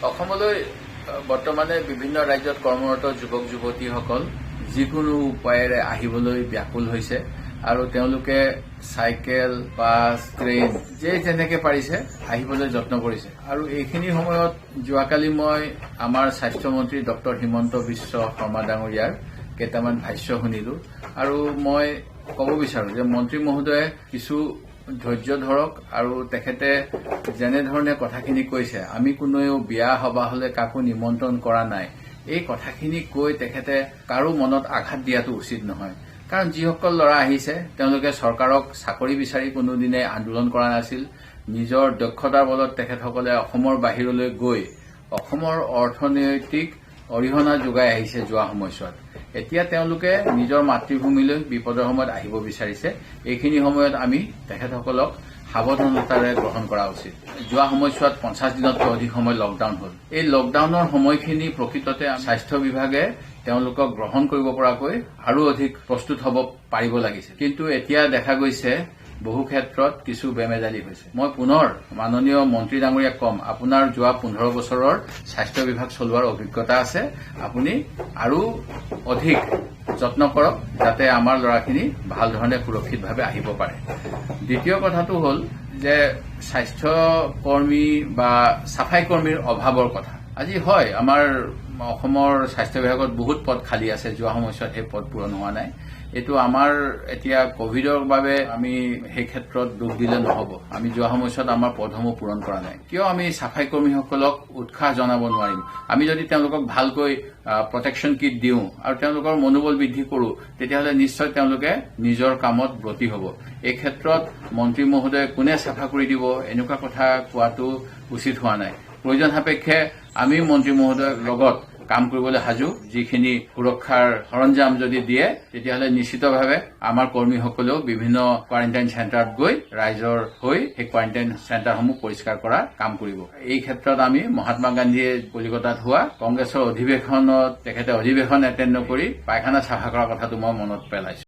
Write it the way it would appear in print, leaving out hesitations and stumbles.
অসমলৈ বৰ্তমানে বিভিন্ন ৰাজ্যত কৰ্মৰত যুৱক যুৱতীসকল যিকোনো উপায়েৰে আহিবলৈ ব্যাকুল হৈছে আৰু তেওঁলোকে চাইকেল বাছ ট্ৰেইন যেনেকৈ পাৰিছে আহিবলৈ যত্ন কৰিছে আৰু এইখিনি সময়ত যোৱাকালি মই আমাৰ স্বাস্থ্যমন্ত্ৰী ডক্টৰ হিমন্ত বিশ্ব শৰ্মা ডাঙৰীয়াৰ কেইটামান ভাষ্য শুনিলো আৰু মই ক'ব বিচাৰো যে মন্ত্ৰী মহোদয়ে কিছু ধৈৰ্য ধৰক আৰু তেখেতে যেনেধৰণে কথাখিনি কৈছে আমি কোনেও বিয়া সভা হলে কাকো নিমন্ত্ৰণ কৰা নাই এই কথাখিনি কৈ তেখেতে কাৰো মনত আঘাত দিয়াটো উচিত নহয় কাৰণ যিসকল ল'ৰা আহিছে তেওঁলোকে চৰকাৰক চাকৰি বিচাৰি কোনোদিনে আন্দোলন কৰা নাছিল নিজৰ দক্ষতাৰ বলত তেখেতসকলে অসমৰ বাহিৰলৈ গৈ অসমৰ অৰ্থনৈতিক অৰিহণা যোগাই আহিছে যোৱা সময়ছোৱাত এতিয়া তেওঁলোকে নিজৰ মাতৃভূমিলৈ বিপদৰ সময়ত আহিব বিচাৰিছে এইখিনি সময়ত আমি তেখেতসকলক সাৱধানতাৰে গ্ৰহণ কৰা উচিত যোৱা সময়ছোৱাত 50 দিনতকৈ অধিক সময় লকডাউন হ'ল এই লকডাউনৰ সময়খিনি প্ৰকৃততে স্বাস্থ্য বিভাগে তেওঁলোকক গ্ৰহণ কৰিব পৰাকৈ আৰু অধিক প্ৰস্তুত হ'ব পাৰিব লাগিছিল কিন্তু এতিয়া দেখা গৈছে বহু ক্ষেত্ৰত কিছু বেমেজালি হৈছে মই পুনৰ মাননীয় মন্ত্ৰী ডাঙৰীয়াক কম আপোনাৰ যোৱা 15 বছৰৰ স্বাস্থ্য বিভাগ চলোৱাৰ অভিজ্ঞতা আছে আপুনি আৰু অধিক যত্ন কৰক যাতে আমাৰ ল'ৰাখিনি ভাল ধৰণে সুৰক্ষিতভাৱে আহিব পাৰে দ্বিতীয় কথাটো হ'ল যে স্বাস্থ্য কৰ্মী বা সাফাই কৰ্মীৰ অভাৱৰ কথা আজি হয় আমাৰ অসমৰ স্বাস্থ্য বিভাগত বহুত পদ খালী আছে যোৱা সময়ছোৱাত সেই পদ পূৰণ হোৱা নাই এইটো আমাৰ এতিয়া কোভিডৰ বাবে আমি সেই ক্ষেত্ৰত দুখ দিলে নহব আমি যোৱা সময়ছোৱাত আমাৰ পদসমূহ পূৰণ কৰা নাই কিয় আমি সাফাই কৰ্মীসকলক উৎসাহ জনাব নোৱাৰিম আমি যদি তেওঁলোকক ভালকৈ প্ৰটেকশ্যন কিট দিওঁ আৰু তেওঁলোকৰ মনোবল বৃদ্ধি কৰো তেতিয়াহ'লে নিশ্চয় তেওঁলোকে নিজৰ কামত ব্ৰতী হ'ব এই ক্ষেত্ৰত মন্ত্ৰী মহোদয়ে কোনে চাফা কৰি দিব এনেকুৱা কথা কোৱাটো উচিত হোৱা নাই প্ৰয়োজন সাপেক্ষে আমি মন্ত্ৰী মহোদয়ৰ লগত কাম কৰিবলৈ সাজু যিখিনি সুৰক্ষাৰ সৰঞ্জাম যদি দিয়ে তেতিয়াহ'লে নিশ্চিতভাৱে আমাৰ কৰ্মীসকলেও বিভিন্ন কোৱাৰেণ্টাইন চেণ্টাৰত গৈ ৰাইজৰ হৈ সেই কোৱাৰেণ্টাইন চেণ্টাৰসমূহ পৰিষ্কাৰ কৰা কাম কৰিব এই ক্ষেত্ৰত আমি মহাত্মা গান্ধীয়ে কলিকতাত হোৱা কংগ্ৰেছৰ অধিৱেশনত তেখেতে অধিৱেশন এটেণ্ড নকৰি পায়খানা চাফা কৰাৰ কথাটো মই মনত পেলাইছো